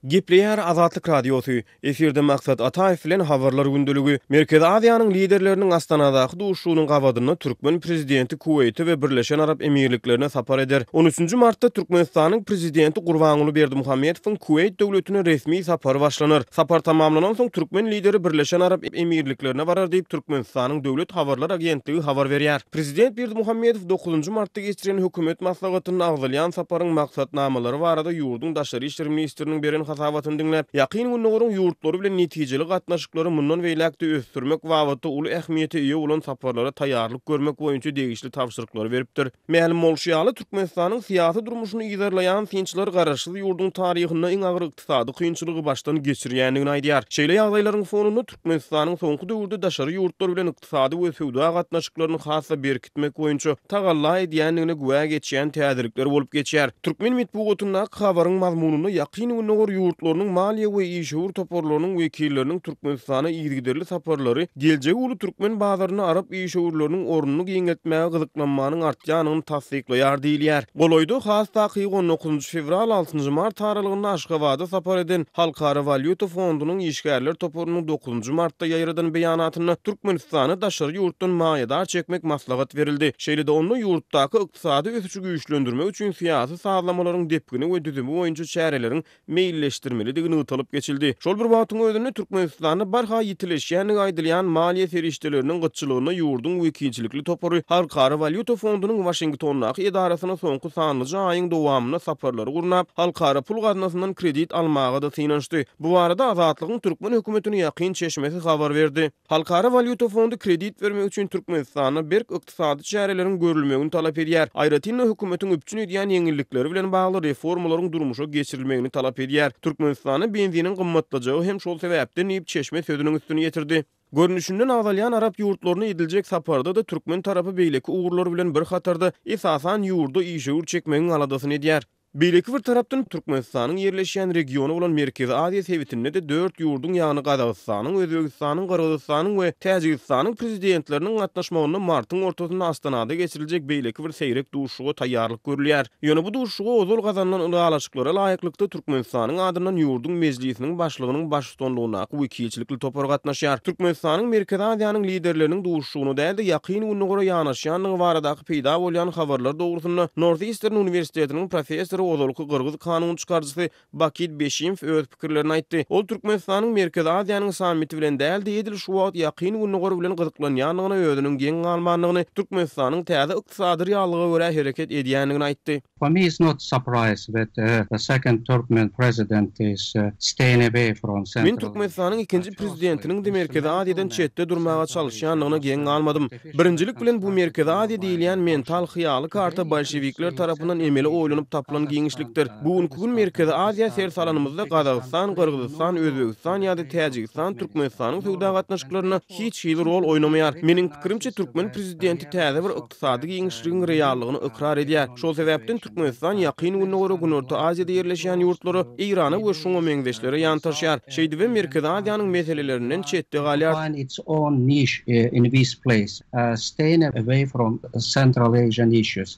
Gepleyer Azatlyk Radiosu. Eferde maksat Ataev bilen habarlar gündölügi. Merkez Aziýanyň liderleriniň Astanadaky duşuşynyň gabadyna Türkmen prezidenti Kuweyt'e we Birleşen Arap Emirliklerine sapar eder. 13 martda Türkmenistanyň prezidenti Gurbanuly Berdimuhammedowyň Kuweyt döwletine resmi sapary başlanır. Sapar tamamlanan soň Türkmen lideri Birleşen Arap Emirliklerine barar diýip Türkmenistanyň döwlet habarlar agentligi habar berýär. Prezident Berdimuhammedow 9 martda geçiren hökümet maslahatyny agzalyan saparyň maksatnamalary barada ýurdun daşary işler ministriniň beren hasabatyn dinläp, ýakyn günleriň ýurtlary bilen netijeli gatnaşyklary mundan beýlekde ösdürmek wagty uly ähmiýete ýa bolan saparlara taýýarlyk görmek boýunça degişli tapşyryklary beripdir. Mälim bolşýaly Türkmenistanyň syýasy durmuşyny ýydarlaýan finçler garaşly ýurdun taryhynda iň agyr ykdysady kynçylygy başdan geçirýändigini aýdýar. Şeýle ýagdaýlaryň fonunda Türkmenistanyň soňky döwürde daşary ýurtlar bilen ykdysady we sowda gatnaşyklaryny hassa berkitmek boýunça tagalla edýändigine güwä geçýän täzirlikler bolup geçýär. Türkmen medeniýetinde habaryň mazmununy ýakyn günler ýurtlarynyň maliýe we işgör toparlarynyň wekilleriniň Türkmenistana ýygyderli saparlary geljek uly türkmen bazaryna arap işgörläriniň ornuny giňetmäge gyzyklanmanyň artýanyny tasdikleýär diýilýär. Goloýda has takyk 19 fevral 6 mart aralygyny Aşgabatda sapar eden Halkara Valyuta Fondunyň işgärler toparynyň 9 martda ýaýradan beýanatyny Türkmenistana daşary ýurtdan maýadar çekmek maslahat verildi. Şeýle-de onu ýurtdaky ykdysady ösüşi güýçlendirmek üçin syýasy saglamalaryň depgini we düzümi boýunça çäreleriň meýilleşdirmelidigini ýytalyp geçildi. Şol bir wagtyň özünde Türkmenistanyň barha ýitileşýänligi aýdylýan maliýe ferişdeleriniň gyçylygyna ýurdun wekilçilikli topary Halkara Valyuta Fondunyň Washingtondaky edarasyna soňky sanlyca aýyň dowamyna saparlary gurnap, halkara pul gaznasyndan kredit almaga da synanşdy. Bu barada Azatlygyň Türkmen hökümetini ýakyn çeşmesi habar berdi. Halkara Valyuta Fondu kredit bermek üçin Türkmenistana berk ykdysady çäreleriň görülmegini talap edýär. Aýratynda hökümetiň öpçün edýän ýeňillikleri bilen bagly reformalaryň durmuşa geçirilmegini talap edýär. Türkmenistana benzinin gymmatlajagy hem şol sebäpden ýyp çeşme sözüniň üstüne ýetirdi. Görnüşinden agzalyan Arap ýurtlaryna ediljek saparda da Türkmen tarapy beýleki uğurlary bilen bir hatarda esasan ýurda işgör çekmegiň aladasyny edýär. Beýleki bir tarapdan Türkmenistanyň ýerleşýän regiony bolan Merkezi Aziýa sewitinde de 4 ýurdun ýagny Gazagystanyň, Özbegistanyň, Kyrgyzstanyň we Täjikistanyň prezidentleriniň gatnaşmagyna martyň ortasynda Astanada geçiriljek beýleki bir seýrek duşuşyga taýýarlyk görülýär. Ýöne bu duşuşyga ozal gazanlan ulalaşyklara laýyklykda Türkmenistanyň adyndan ýurdun mejlisiniň başlygynyň başçylygyna wekilçilikli topar gatnaşýar. Türkmenistanyň Merkezi Aziýanyň liderleriniň duşuşygyny däl-de ýakyn günlere ýanaşýanlygy baradaky peýda bolýan habarlar dogrusynda Northeastern Universitetiniň professory Ozolky Kyrgyz kanun çykarjysy Bakit Beşimov öz pikirlerini aýtdy. Ol Türkmenistanyň Merkezi Aziýanyň samiti bilen däl-de edil şu wagt ýakyn günlere bilen gyzyklanýanlygyna özüniň geň almanlygyny Türkmenistanyň täze ykdysady reallyga görä hereket edýändigini aýtdy. For me, it's not surprise that the second Turkmen president is staying away from central. Men Türkmenistanyň ikinji prezidentiniň de Merkezi Aziýadan çetde durmaga çalışýanlygyna geň almadym. Birinjilik bilen bu Merkezi Aziýa diýilýän mental hyýaly karta bolşewikler tarapyndan emeli oýlanyp tapylan giňişlikdir. Bugünkü gün Merkezi Aziýa sersalanymyzda Gazagystan, Kyrgyzstan, Özbegistan ýa-da Täjikistan Türkmenistanyň sowda gatnaşyklaryna hiç ýyl rol oýnamaýar. Meniň pikirimçe Türkmen prezidenti täze bir ykdysady giňişligiň reallygyny ikrar edýär. Şol sebäpden Türkmenistan ýakyn günlere Günorta Aziýada ýerleşýän ýurtlary Irana we şoňa meňzeşlere ýantaşýar. Şeýdi we Merkezi Aziýanyň meselelerinden çetde galýar. Its own niche in this place, staying away from Central Asian issues.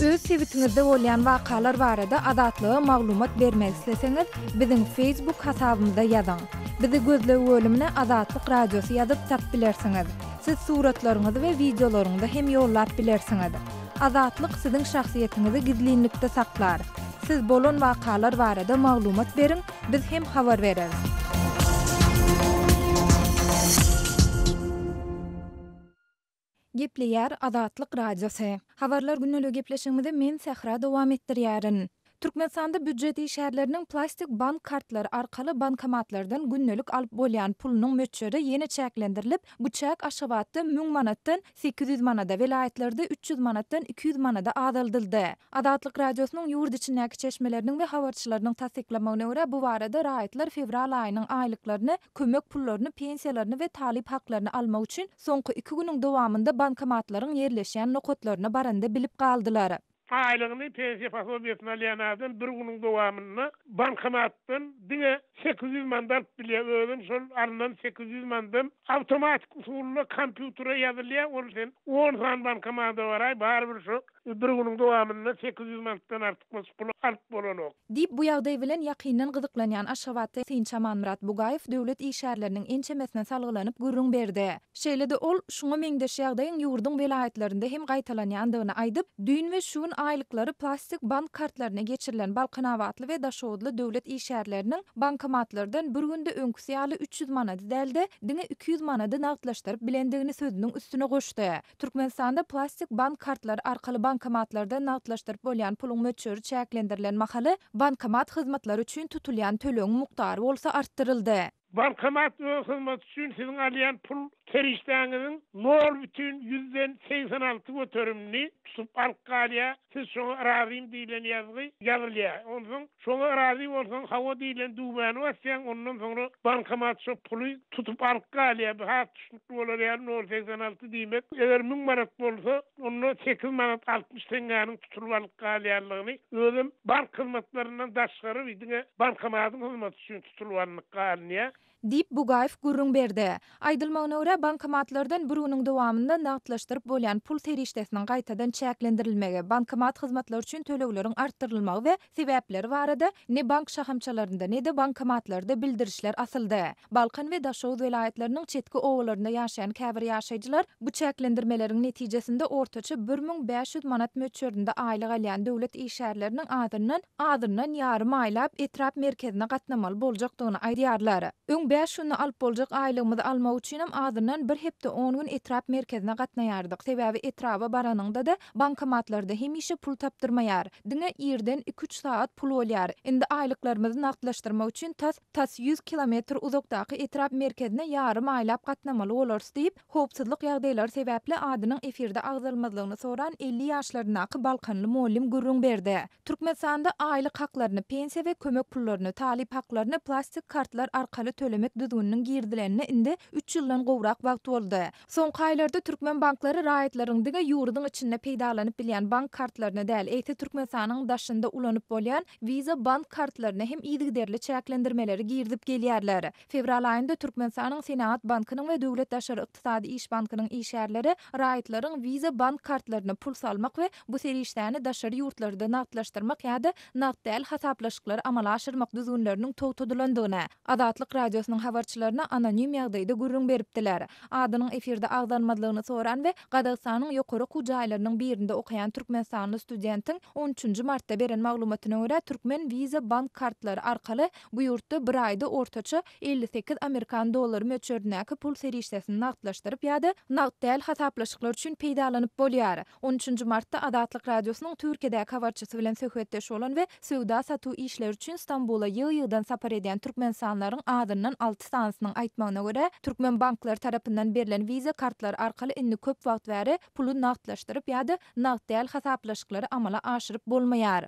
Öz sewitingizde bolýan wakalar barada adatlyga maglumat bermek isleseňiz, biziň Facebook hasabymyzda ýazyň. Bizi gözlegi bölümine Azatlyk Radiosu ýazyp tap bilersiňiz. Siz suratlaryňyzy we videolaryňyzy hem ýollap bilersiňiz. Azatlyk siziň şahsiýetiniňizi gizlinlikde saklar. Siz bolan wakalar barada maglumat beriň, biz hem habar bereriz. Gepleýär Azatlyk Radiosu. Habarlar günnälik gepleşigimizde men Sahra dowam etdirýärin. Türkmenistanda büdjet işgärleriniň plastik bank kartlary arkaly bankomatlardan günnälik alyp bolýan pulunyň möçleri ýene çäklendirilip, bu çäk Aşgabatda 1000 manatdan 800 manada, welaýetlerde 300 manatdan 200 manada azaldyldy. Azatlyk Radiosynyň ýurt içindäki çeşmeleriniň we habarçylarynyň tasdiklamagyna görä bu barada raýatlar fevral aýynyň aýlyklaryny, kömek pullaryny, pensiýalaryny we talip haklaryny almak üçin soňky 2 güniň dowamında bankomatlaryň ýerleşýän nokatlaryna baranda bilip galdylar. Aýlygyny pensiýa fasobiýasyna alýanlardan bir günüň dowamyny bankomatdan diňe 800 mandat bilýär özüm şol arndan 800 mandym awtomatik usulla kompýutere ýazylýar, ol sen 10 san bankomata baray bar bir şu bir günüň dowamynda 800 manatdan artykmaz pul alyp bolanok. Dip bu ýagdaý bilen ýakyndan gyzyklanýan Aşgabatda Hüseýin Çamanmurat Bugaýew döwlet işärleriniň ençemesine salgylanyp gürrüň berdi. Şeýle-de ol şuňa meňdeş ýagdaýyň ýurdun welaýatlarynda hem gaýtalanýandygyny aýdyp, düýn we şuwun aýlyklary plastik bank kartlaryna geçirilen balkanawatly we daşowudly döwlet işärleriniň bankomatlardan bir günde öňküsi ýaly 300 manat dälde, diňe 200 manady nagdlaşdyryp bilendigini sözüniň üstüne goşdy. Türkmenistanda plastik bank kartlary arkaly bankomatlarda nagdlaşdyryp bolýan puluň möçüri çäklendirilen mahaly bankomat hyzmatlary üçin tutulýan töleň muktary bolsa arttyryldy. Bankomat hizmet üçün sizin alyan pul teriştäňiziň 0,86 götürümni tutup alqalya siz şoňa razym diýilen ýazgy ýazylýar. Ondan şoňa razy bolsaň hawa diýilen dubany basýan ondan soňra bankomat şo puly tutup alqalya bu hat tutuply bolar 0,86 diýmek. Eger 1000 manat bolsa onu 8 manat 60 tengäniň tutup alqalyalygyny özüm bank hyzmatlaryndan daşgary diňe bankomatyň hyzmaty üçin tutulýanlygyny Dip Bugaýew gürrüň berdi. Aýdylmagyna görä bankomatlardan bir günüň dowamynda nagdlaşdyryp bolýan pul terişdesiniň gaýtadan çäklendirilmegi, bankomat hyzmatlary üçin tölegleriň artdyrylmagy we sebäpleri barada ne bank şahamçalarynda ne de bankomatlarda bildirişler asyldy. Balkan we Daşowud welaýatlarynyň çetki owalarynda ýaşaýan käbir ýaşaýjylar bu çäklendirmeleriň netijesinde ortaça 1500 manat möçürinde aýlyk alýan döwlet işärleriniň adyrnan ýarym aýlap etrap merkezine gatnamaly boljakdygyny aýdýarlar. 5 şunu alyp boljak aýlygymyzy almak üçin hem adyrnan bir hepde 10 gün etrap merkezine gatnaýardyk. Sebäbi etraba baranyňda da bankomatlarda hemişe pul tapdyrmaýar. Diňe ýerden 2-3 saat pul bolýar. Indi aýlyklarymyzy nagdlaşdyrmak üçin tas 100 kilometr uzakdaky etrap merkezine ýarym aýlap gatnamaly bolars diýip, howpsuzlyk ýagdaýlary sebäpli adynyň efirde agdalmadygyny soran 50 ýaşlaryndaky balkanly muallim gürrüň berdi. Türkmenistanda aýlyk haklaryny, pensiýa we kömek pullaryny, talip haklaryny plastik kartlar arkaly tölemek düzgünniň girdilerini indi 3 ýyldan gowrak wagt boldy. Soňky aýlarda türkmen banklary raýatlaryň diňe ýurduň içinde peýdalanyp bilýän bank kartlaryna däl, eýti Türkmenistanyň daşynda ulanyp bolýan Visa bank kartlaryna hem ýygyderli çäklendirmeleri girdip gelýärler. Fevral aýynda Türkmenistanyň Senat bankynyň we Döwlet Daşary Ykdysady iş bankynyň işärleri raýatlaryň Visa bank kartlaryna pul salmak we bu serişdäni daşary ýurtlarda nagdlaşdyrmak ýa-da nagd däl hasaplaşyklary amala aşyrmak düzgünleriniň togtudylandygyna Adatlyk radiosynyň habarçylaryna anonim ýagdaýda gürrüň beripdiler. Adynyň efirde agdanmadygyny soran we Gadagstanyň ýokary kujaýlarynyň birinde okaýan Türkmenistanly studentiň 13 martda beren maglumatyna görä Türkmen Visa bank kartlary arkaly bu ýurtda bir aýda ortaça 58 Amerikan dollary möçürdäki pul serişdesini nagdlaşdyryp ýa-da nagd däl hasaplaşyklar üçin peýdalanyp bolýar. 13 martda Adatlyk radiosynyň Türkiýedäki habarçysy bilen söhbetdeş bolan we söwda satu işleri üçin Stambola ýyl-ýyldan sapar edýän Türkmenistanlaryň adyrnan 6 sansynyň aýtmagyna görä, Türkmen banklary tarapyndan berilen Visa kartlary arkaly indi köp wagt bäri pulu nagdlaşdyryp ýa-da nagd däl hasaplaşyklary amala aşyryp bolmaýar.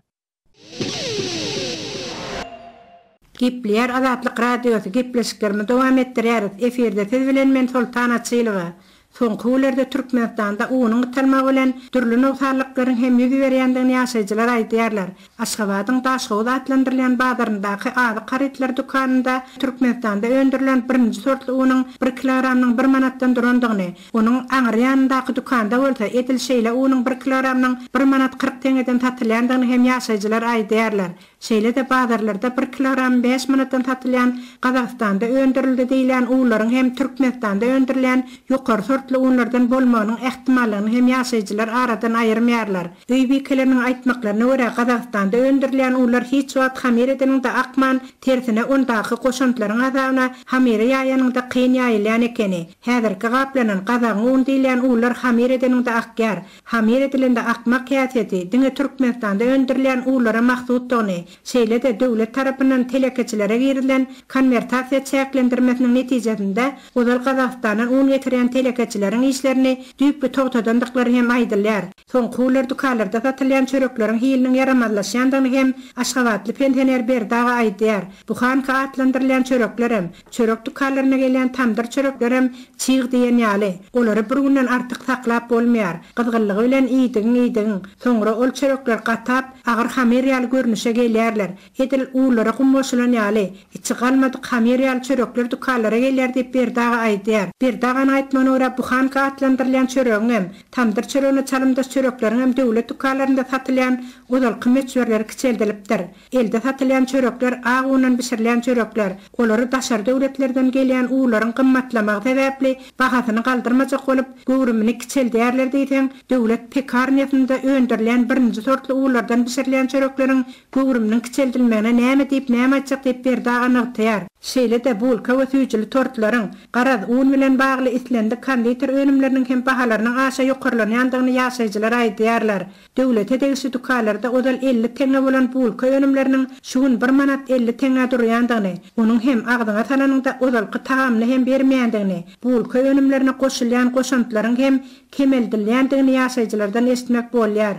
Gepler Adatlyk radiosu gepleşiklerimi dowam etdirýär. Eferde siz bilen men Sultana Çylyga. Soňky ýyllarda Türkmenistanda unyň gytarmagy bilen türlü nowsallyklaryň hem ýüz berýändigini ýaşaýjylar aýdýarlar. Aşgabatyň Daşowud atlandyrylýan bazaryndaky ady karetler dukanynda Türkmenistanda öndürilen birinji sortly unyň 1 kilogramynyň 1 manatdan durandygyny, onuň aňyrýandaky dukanda bolsa etil şeýle unyň 1 kilogramynyň 1 manat 40 teňeden satylýandygyny hem ýaşaýjylar aýdýarlar. Şeýle-de bazarlarda 1 kilogram 5 manatdan satylýan Gadagstanda öndürildi diýilen ularyň hem Türkmenistanda öndürilen ýokary sortly unlardan bolmagynyň ähtimallygyny hem ýaşaýjylar aradan aýyrmaýarlar. Öýbekeleriň aýtmaklaryna görä Gadagstanda öndürilen ular hiç wagt hamir edeniň de akman tersine ondaky goşantylaryň azabyna hamir ýaýanyň da kyn ýaýylýan ekeni. Häzirki gaplanan Gazagyň un diýilen ular hamir edeniň de akýar. Hamir edilende akmak käseti diňe Türkmenistanda öndürilen ulara maksuddygyny şeýle-de döwlet tarapyndan telekeçilere girilen konvertasiýa çäklendirmesiniň netijesinde Ozal Gadagstanyň un getirýän telekeçileriň işlerini düýpli togtadandyklary hem aýdylýar. Soňky ýyllarda dukanlarda satylýan çörekleriň hiliniň yaramazlaşýandygyny hem Aşgabatly pensioner Berdaga aýdýar. Bu hanka atlandyrylýan çöreklerim, çörek dukanlaryna gelen tamdyr çöreklerim çyg diýen ýaly. Olary bir günden artyk saklap bolmaýar. Gyzgynlygy bilen iýdiň. Soňra ol çörekler gatap agyr hamir ýaly görnüşe gelýärler. Edil ulara gumboşulan ýaly. Içi galmady hamir ýaly çörekler dukanlara gelýär diýip Berdaga aýdýar. Berdagaň aýtmagyna görä bu Buhanka atlandırılan çörögüm, tamdır çörögüne çalımdaş çöröklerin hem döwlet dukanlarında satylan odal kıymet çörleri kiçeldilipdir. Elde satylan çörökler ağ unan bişirilen çörökler. Olary daşar döwletlerden gelýän uwlaryň gymmatlamagy sebäpli bahasyny galdyrmajak bolup göwrümini kiçeldirler diýsen, döwlet pekar niýetinde öndürilen birinji sortly uwlardan bişirilen çöröklerin göwrüminiň kiçeldilmegine näme diýip näme açyk diýip berdagyny ýar. Şeýle de bulka we süýjili tortlaryň garaz un bilen bagly islendi konditer önümlerinin hem bahalarynyň aşa ýokarlanýandygyny ýaşaýjylar aýdýarlar. Döwlete degişli dukanlarda odal 50 teňe bolan bulka önümlerinin şuun 1 manat 50 teňe durýandygyny, onuň hem agdyňa salanyňda odalky taamly hem bermeýändigini, bulka önümlerine goşulýan goşantylaryň hem kemeldilýändigini ýaşaýjylardan eşitmek bolýar.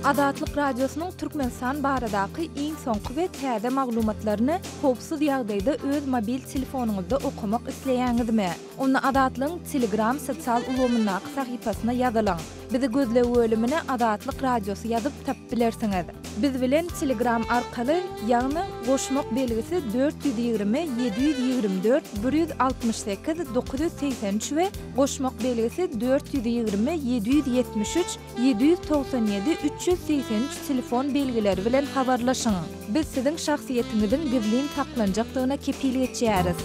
Adatlyk radiosynyň Türkmenistan baradaky iň soňky we täze maglumatlaryny howpsuz ýagdaýda öz mobil telefonuňyzda okumak isleýäňizmi? Onu Adatlyň Telegram sosial ulgamyna sahypasyna ýazylaň. Bizi gözlew bölümine Adatlyk radiosy ýazyp tap bilersiňiz. Biz bilen Telegram arkaly ýagny goşmak belgisi 420 724 168 983 we goşmak belgisi 420 773 797 383 telefon belgileri bilen habarlaşyň. Biz siziň şahsiýetiňiziň gizlin saklanjakdygyna kepillik etýäris.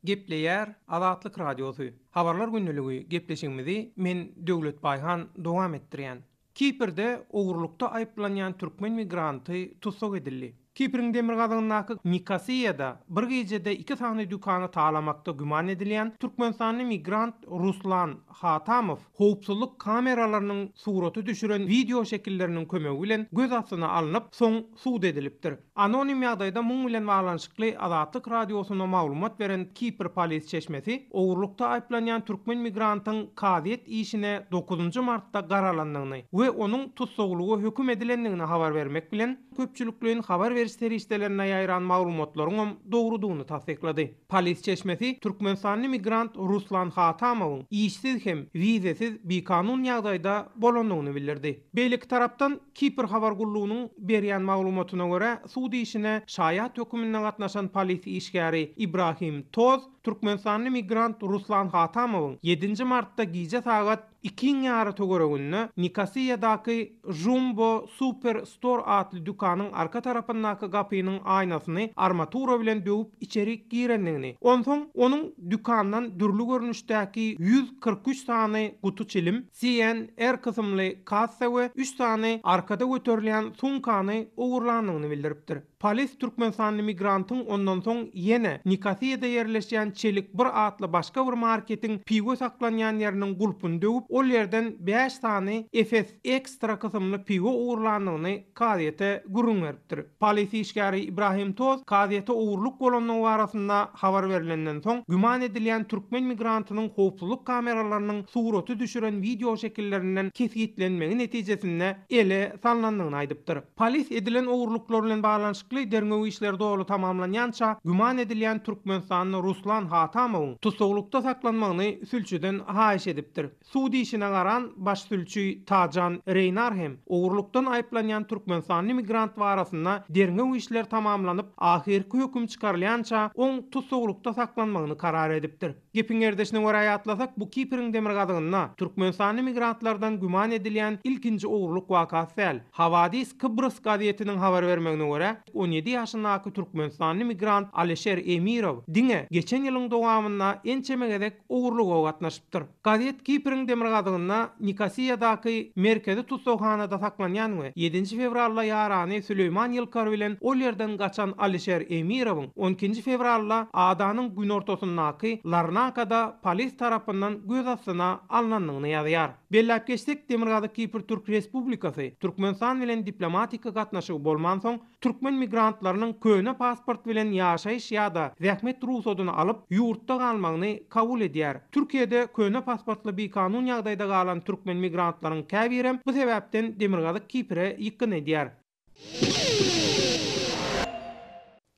Gepleýär Adatlyk radiosu. Habarlar günnüligi gepleşigimizi men Döwlet Bayhan dowam etdirýän. Kiprde owurlukda aýplanýan türkmen migranty tutsak edildi. Kipriň demirgazynyňdaky Nikasiýada bir gecede 2 sany dükany taalamakda güman edilýän türkmenistanyň migrant Ruslan Hatamow howpsuzlyk kameralarynyň suraty düşüren video şekilleriniň kömegi bilen göz astyna alınıp soň suud edilipdir. Anonim ýagdaýda muň bilen baglanşykly Adatlyk radiosyna maglumat beren Kipr polis çeşmesi owurlukda aýplanýan türkmen migrantyň kaziýet işine 9 martda garalandygyny we onuň tutsaklygy höküm edilendigini habar bermek bilen köpçülikliň habar serişdelerine ýaýran maglumatlaryň dogrudygyny tasdiklady. Polis çeşmesi Türkmenistanyň migrant Ruslan Hatamowyň işsiz hem wizesiz bikanun ýagdaýda bolandygyny bildirdi. Beýlik tarapdan Kipr habar gullugynyň berýän maglumatyna görä suud işine şaýat höküminde gatnaşan polis işgäri Ibrahim Toz Türkmenistanyň migrant Ruslan Hatamowyň 7 martda gize sagat 2 ýary tögereginde Nikasiýadaky Jumbo Super Store atly dükanyň arka tarapyndaky gapynyň aýnasyny armatura bilen döwüp içeri girendigini. Onsoň onuň dükandan dürli görnüşdäki 143 sany gutu çilim, CNR kysymly kassa we 3 sany arkada göterilýän sunkany owurlandygyny bildiripdir. Polis Türkmenistanyň migrantyň ondan soň ýene Nikasiýada ýerleşýän çelik bir atly başga bir marketiň piwo saklanýan ýeriniň gulpyny döwüp ol ýerden 5 sany Efes ekstra kysymly piwo owurlandygyny kaziýete gurrun beripdir. Polis işgäri Ibrahim Toz kaziýete owurluk bolanyň barasynda habar berilenden soň güman edilýän türkmen migrantynyň howpsuzlyk kameralarynyň suraty düşüren video şekillerinden kesgitlenmegi netijesinde ele sallandygyny aýdypdyr. Polis edilen owurluklar bilen baglanşykly derňew işler dogry tamamlanýança güman edilýän Türkmenistanyň Ruslan Hatamowyň tutsaklykda saklanmagyny sülçüden haýyş edipdir. Suud işine garan baş sülçü Tajan Reynar hem owurlukdan aýplanýan Türkmenistanyň migrant barasynda derňew işler tamamlanyp ahirki höküm çykarylýança oň tutsaklykda saklanmagyny karar edipdir. Gepiň erdeşine görä aýatlasak bu Kipriň demirgazynyna Türkmenistanyň migrantlardan güman edilýän ilkinji owurluk wakasy däl. Hawadis Kıbrıs gazetiniň habar bermegine görä 17 ýaşyndaky Türkmenistanyň migrant Alisher Emirov diňe geçen ýylyň dowamynda ençemegedek owurluga gatnaşypdyr. Gazet Kipriň demirgazynyna Nikasiýadaky merkezi tutsakhanada saklanýan we 7 fevralda ýarany Süleyman Ýylkar bilen ol ýerden gaçan Alisher Emirowyň 12 fevralda adanyň gün ortasyndaky Larnakada polis tarapyndan göz astyna alınandygyny ýazýar. Bellap geçdik Demirgazy Kipr Türk Respublikasy Türkmenistan bilen diplomatika gatnaşygy bolman soň türkmen migrantlarynyň köne pasport bilen ýaşaýyş ýa-da zähmet ruhsatyny alyp ýurtda galmagyny kabul edýär. Türkiýede köne pasportly bikanun ýagdaýda galan türkmen migrantlaryň käbirem bu sebäpden Demirgazy Kipre ýykyn edýär.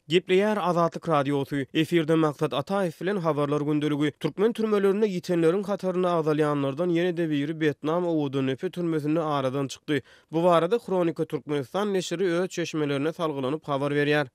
Gepleýär Adatlyk radiosu. Efirde Maksat Ataew bilen habarlar gündüligi. Türkmen türmelerine ýitenleriň kataryna agzalýanlardan ýene-de biri Vietnam owudan öpe türmesinde aradan çykdy. Bu barada Kronika Türkmenistan neşri öz çeşmelerine salgylanyp habar berýär.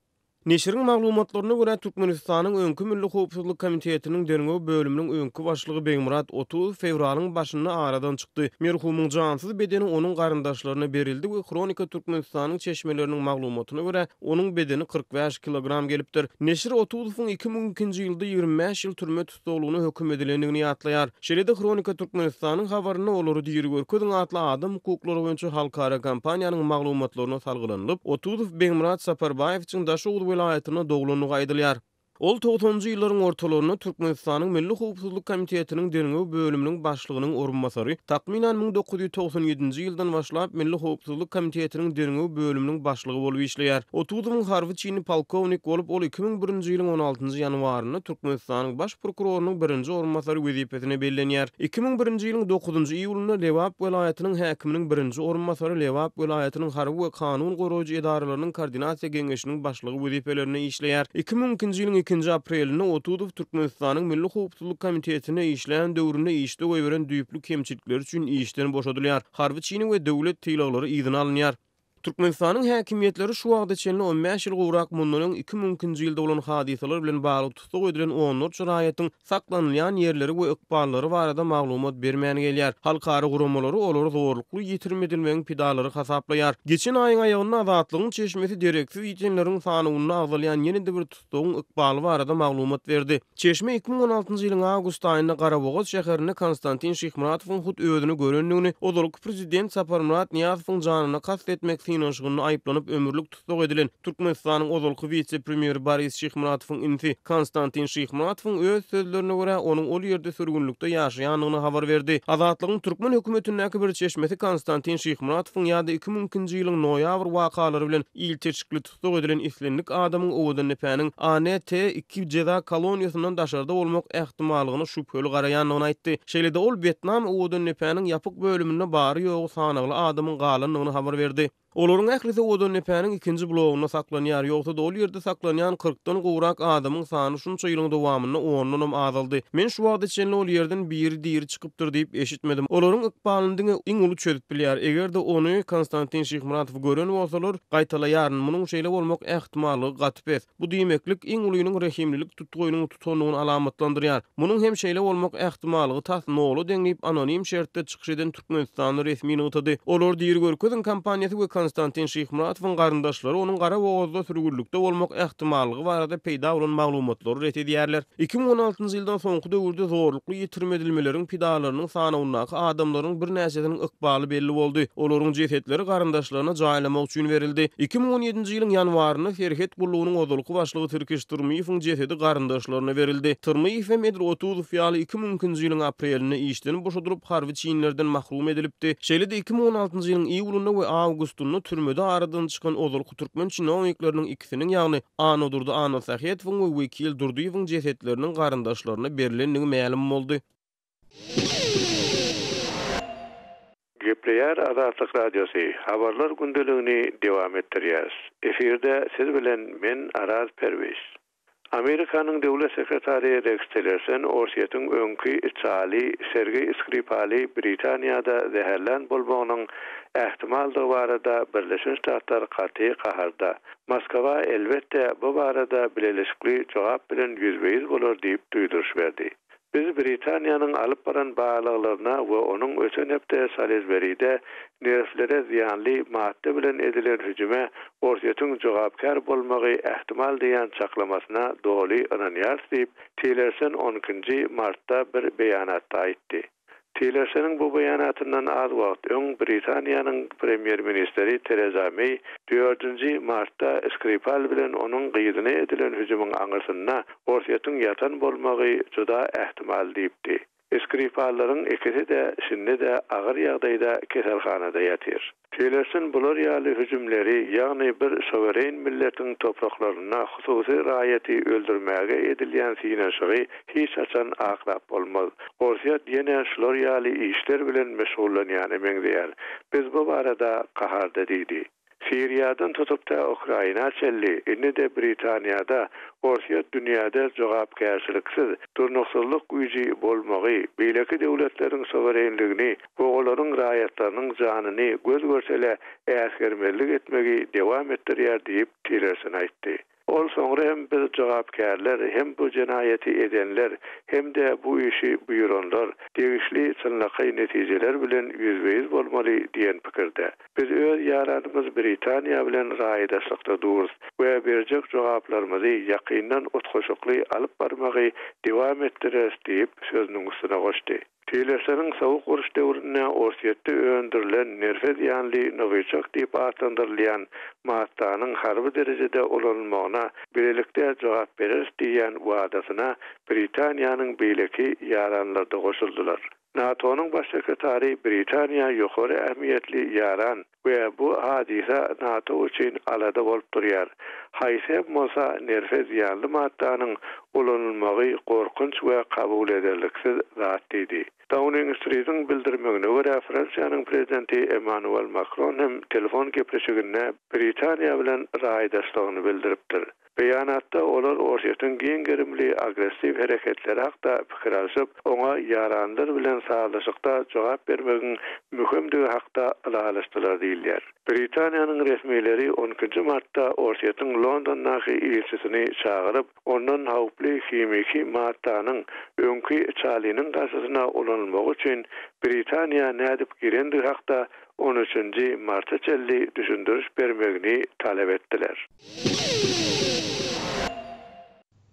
Neşrin maglumatlaryna görä Türkmenistanyň öňkü Milli Howpsuzlyk Komitetiniň derňew bölüminiň öňkü başlygy Beýmurat 30 fevralyň başynda aradan çykdy. Merhumyň jansyz bedeni onuň garyndaşlaryna berildi we Kronika Türkmenistanyň çeşmeleriniň maglumatyna görä onuň bedeni 45 kilogram gelipdir. Neşir 30-yň 2002-nji ýylda 25 ýyl türme tutulgyny hökm edilendigini ýatlaýar. Şeýle-de Kronika Türkmenistanyň habaryna olary diýeri görkezdiň atly adam hukuklary boýunça halkara kampaniýanyň maglumatlaryna salgylanyp 30 Beýmurat Saparbaýew üçin daşy vilayatyna dogulanyny aýdylýar. Ol 90-njy ýyllaryň ortalaryna Türkmenistanyň Milli Howpsuzlyk Komitetiniň derňew bölüminiň başlygynyň orunmasary takminan 1997-nji ýyldan başlap Milli Howpsuzlyk Komitetiniň derňew bölüminiň başlygy bolup işleýär. 30 harby çini polkownik bolup ol 2001-nji ýylyň 16-njy ýanwaryna Türkmenistanyň baş prokurorunyň birinji orunmasary wezipetine bellenýär. 2001-nji ýylyň 9-njy iýulyna Lewap welaýatynyň häkiminiň birinji orunmasary Lewap welaýatynyň harby we kanun goraýjy edaralarynyň koordinasiýa geňeşiniň başlygy wezipelerine işleýär. 2002-nji ýylyň 2 aprelinde 30 Türkmenistanyň Milli Howpsuzlyk Komitetine işleýän döwründe işde goýberen düýplük kemçilikler üçin işden boşadylýar. Harby çini we döwlet tylaglary ýygyna alynýar. Türkmenistanyň häkimiýetleri şu wagtda çenli 15 ýyl gowrak mundan 2002-nji ýylda bolan hadiseler bilen bagly tutsak edilen 10 şeraýatyň saklanylýan ýerleri we ykballary barada maglumat bermäni gelýär. Halkara guramalary olary zorlukly ýitirmedilmegiň pidalary hasaplaýar. Geçen aýyň aýagyna Azatlygyň çeşmesi direksiz ýetenleriň sanyny agzalýan ýene-de bir tutsagyň ykbaly barada maglumat berdi. Çeşme 2016-njy ýylyň awgust aýynda Garabogaz şäherine Konstantin Şyhmuratowyň hut özüni görendigini, ozalky prezident Saparmurat Niýazowyň janyna kast etmek finansyny aýplanyp ömürlük tutsak edilen Türkmenistanyň ozalky vice-premier Boris Şyhmuratowyň inti Konstantin Şyhmuratowyň öz sözlerine görä onuň ol ýerde sürgünlükde ýaşaýanyny habar berdi. Azatlygyň türkmen hökümetiniň bir çeşmesi Konstantin Şyhmuratowyň ýa-da 2002-nji ýylyň noýabr wakalary bilen il teşkil tutsak edilen islenlik adamyň owdan nepäniň ANT2 jeda koloniýasyndan daşarda bolmak ähtimallygyny şüpheli garaýanyny aýtdy. Şeýle-de ol Vietnam owdan nepäniň ýapyk bölümine bary ýogy sanagly adamyň galanlygyny habar berdi. Olaryň ählisi owdan nepäniň ikinji blogyna saklanýar, ýogsa da ol ýerde saklanýan 40-dan gowrak adamyň sany şunça ýylyň dowamyny 10-dan azaldy. Men şu wagtda çenli ol ýerden biri diýeri çykypdyr diýip eşitmedim. Olaryň ykbalyny iň uly çözüp bilýär. Egerde ony Konstantin Şyhmuratow gören bolsalar, gaýtalaýaryn munyň şeýle bolmak ähtimallygy gatyp. Bu diýmeklik iň ulynyň rehimlilik tutgoýunyň tutanyny alamatlandyrýar. Munyň hem şeýle bolmak ähtimallygy tasnawly deňlip anonim şertde çykyş eden Türkmenistanyň resmi nutady. Olar diýeri görkezin kampaniýasy we Konstantin Şyhmuratowyň garyndaşlary onuň Garabogazda sürgünlükde bolmak ähtimallygy barada peýda bolan maglumatlary ret edýärler. 2016-njy ýyldan soňky döwürde zorlukly ýitirmedilmeleriň pidalarynyň sanawynyňky adamlaryň bir näçesiniň ykbaly belli boldy. Olaryň jesetleri garyndaşlaryna jaýlamak üçin berildi. 2017-nji ýylyň ýanwaryna Ferhet Gullugynyň ozalky başlygy Türkiş Tyrmyýewiň jesedi garyndaşlaryna berildi. Tyrmyýew hem 30 ýaly 2002-nji ýylyň aprelinde işden boşadyryp harby çiýinlerden mahrum edilipdi. Şeýle-de 2016-njy ýylyň iýulyna we awgustunda türmede aradan çykan ozalky türkmen çinownikleriniň ikisiniň ýagny Anodurda Anod Sahyetowyň we Wekil Durduýewiň jesetleriniň garyndaşlaryna berilendigi ma'lum boldy. Gepleýär Azatlyk Radiosu habarlar gündeligini dewam etdirýär. Eferde siz bilen men Araz Perweş. Amerikanyň döwlet sekretary Rex Tillerson Orsiýetyň öňkü içali Sergey Skripali Britaniýada zäherlen bolmagynyň ähtimaldygy barada Birleşen Ştatlar gaty gaharda. Moskwa elbetde bu barada bileşikli jogap bilen ýüzbeýiz bolar diýip duýduruş berdi. Biz Britaniýanyň alyp baran baglyklaryna we onuň ösen hepde Salisbury'de nerflere ziýanly madde bilen edilen hüjüme Orsiýetyň jogapkar bolmagy ähtimal diýen çaklamasyna doly inanýar diýip Tillerson 12-nji martda bir beýanatda aýtdy. Tillerson'ın bu beýanatyndan az wagt öň Britaniýanyň premier ministeri Theresa May 4-nji martda Skripal bilen onuň gyýdyna edilen hüjümyň aňyrsyna Orsiýetyň ýatan bolmagy juda ähtimal diýipdi. Skripalların ikisi de şimdi de ağır ýagdaýda keselhanada ýatyr. Tillerson bular ýaly hüjümleri ýagny bir soweren milletiň topraklaryna hususy raýaty öldürmäge edilýän synaşygy hiç açan aklap bolmaz. Orsiýet ýene şular ýaly işler bilen meşgullanýan emegdiýär. Biz bu barada gaharda diýdi. Siriýadan tutup da Ukraina çelli, indi de Britaniýada, Orsiýet dünýäde jogapkärçiliksiz, durnuksuzlyk güýji bolmagy, beýleki döwletleriň sowerenligini, ogolaryň raýatlarynyň janyny göz görsele äsgermelik etmegi dewam etdirýär diýip Tillerson aýtdy. Ol soňra hem biz jogapkärler, hem bu jenayeti edenler, hem de bu işi buyuranlar degişli çynlykly netijeler bilen yüzbeýiz bolmaly diýen pikirde. Biz öz ýaranymyz Britaniýa bilen raýdaşlykda durýs we berjek jogaplarymyzy ýakyndan otgoşukly alyp barmagy dowam etdirýäs diýip sözüniň üstüne goşdy. Tilersenin sowuk uruş döwründe Orsiýetde öndürilen nerfez ýanly nowyçak diýip atandyrylýan maatanyň harby derejede ulanmagyna bilelikde jogap berer diýen wadasyna Britaniýanyň beýleki ýaranlarda goşuldylar. NATO'nun baş sekretary Britaniýa ýokary ähmiýetli ýaran we bu hadisa NATO üçin alada bolup durýar. Haýsem bolsa nerfez ýanly maatanyň ulanylmagy korkunç we kabul ederliksiz zat dedi. Downing Street'in bildirmegine görä Fransiýanyň prezidenti Emmanuel Macron hem telefon gepleşiginde Britaniýa bilen raýdaşlygyny bildiripdir. Beýanatda olar Orsiýetyň giň gerimli agressiw hereketleri hakda pikir alşyp, oňa ýaranlar bilen sağlaşykda jogap bermegiň mühimdigi hakda alaşdylar diýilýär. Britaniýanyň resmiýetleri 12 martda Orsiýetyň Londondaky elçisini çagyryp, ondan hawply kimiki maddanyň öňkü çalynyň garşysyna ulanylmagy üçin Britaniýa nädip girendigi hakda 13 martçaly düşündiriş bermegini talep etdiler.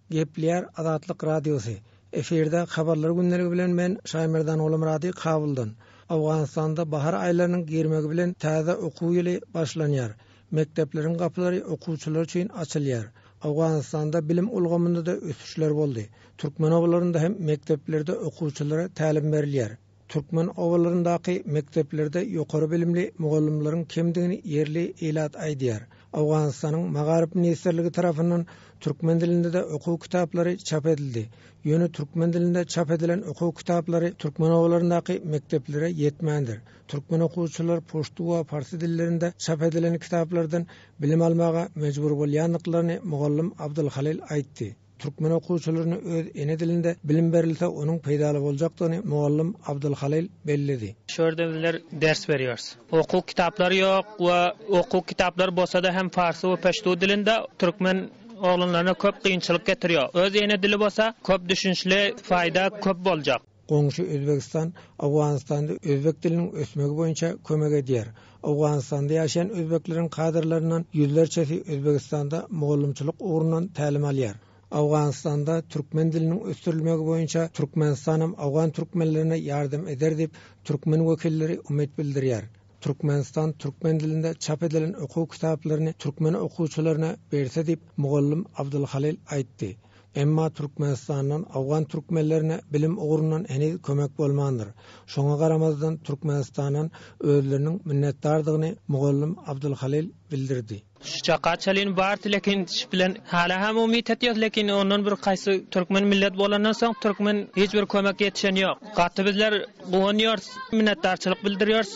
Gepler Azatlyk Radiosu. Eferde habarlar gündəligi bilen men Şaymerdan Olumrady kabuldan. Awganistanda bahar aýlarynyň girmegi bilen täze okuw ýyly başlanýar. Mektepleriň gapylary okuwçylar üçin açylýar. Awganistanda bilim ulgamynda da ösüşler boldy. Türkmen owlarynda hem mekteplerde okuwçylara tälim berilýär. Türkmen owlaryndaky mekteplerde ýokary bilimli mugallimlaryň kemdigini yerli elat aýdýar. Awganistanyň Magarip Ministrligi tarapyndan Türkmen dilinde de okuw kitaplary çap edildi. Ýöne Türkmen dilinde çap edilen okuw kitaplary Türkmen owlaryndaky mekteplere ýetmändir. Türkmen okuwçylar poştu we farsy dillerinde çap edilen kitaplardan bilim almaga mejbur bolýanlyklaryny mugallim Abdulhalil aýtdy. Türkmen okuwçylaryna öz ene dilinde bilim berilse onun peýdaly boljakdygyny mugallim Abdulhalil bellidi. Şurada bizler ders berýäris. Okuw kitaplary ýok we okuw kitaplary bolsa da hem farsy we peştu dilinde Türkmen oglanlaryna köp kynçylyk getirýär. Öz ene dili bolsa köp düşünçli, faýda köp boljak. Goňşy Özbegistan Awganistanda özbek diliniň ösmegi boýunça kömek edýär. Awganistanda ýaşaýan özbekleriň kadrlarynyň ýüzlerçesi Özbegistanda mugallimçilik ugrundan tälim alýar. Awganistanda Türkmen diliniň ösdürilmegi boýunça Türkmenistanam Awgan türkmenlerine ýardam eder diýip türkmen wekilleri umyt bildirýär. Türkmenistan Türkmen dilinde çap edilen okuw kitaplaryny türkmen okuwçylaryna berse diýip mugallim Abdulhalil aýtdy. Emma Türkmenistandan Awgan türkmenlerine bilim ugrundan henüz kömek bolmandyr. Şoňa garamazdan Türkmenistandan özleriniň minnetdardygyny mugallim Abdulhalil bildirdi. Şaqaçalyn bar lekin bilen hala hem umyt etýär, lekin ondan bir gaýsy türkmen millet bolandan soň türkmen hiç bir kömek etýän ýok. Gaty bizler gowanýar, minnetdarçylyk bildirýär.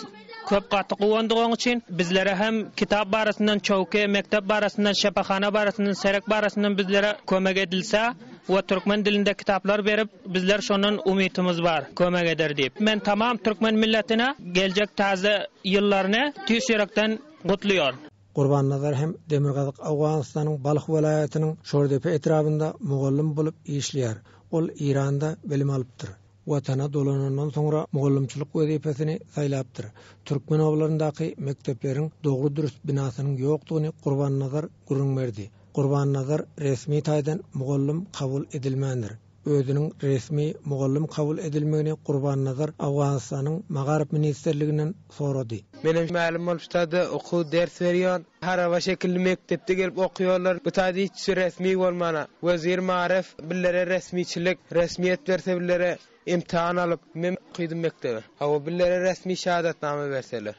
Köp gaty gowandygyň üçin bizlere hem kitap barasyndan çowke, mektep barasyndan, şapahana barasyndan, serek barasyndan bizlere kömek edilse we türkmen dilinde kitaplar berip bizler şondan umytymyz bar, kömek eder diýip. Men tamam türkmen milletine geljek taze ýyllaryny tüýserekden gutluyor. Gurban Nazar hem Demirgazyk Awganistanyň Balyk welaýatynyň Şordepe etrafynda mugallim bolup işleýär. Ol Iranda bilim alypdyr. Watana dolanandan soňra mugallimçilik wezipesini saýlapdyr. Türkmen owlaryndaky mektepleriň dogry dürüst binasynyň ýokdugyny Gurban Nazar gurunmerdi. Gurban Nazar resmi taýdan mugallim kabul edilmändir. Özüniň resmi mugallim kabul edilmegini Gurban Nazar Awganistanyň Magarip Ministrliginden sorady. Benim mälim bolupdy, okuw ders berýär. Har bir şekilde mektepde gelip okuyorlar. Bu taýda hiç resmi bolmana. Wezir Marif billere resmiçilik, resmiýet berse billere imtihan alıp men kıydym mektebe. Hawa billere resmi şahadatname berseler.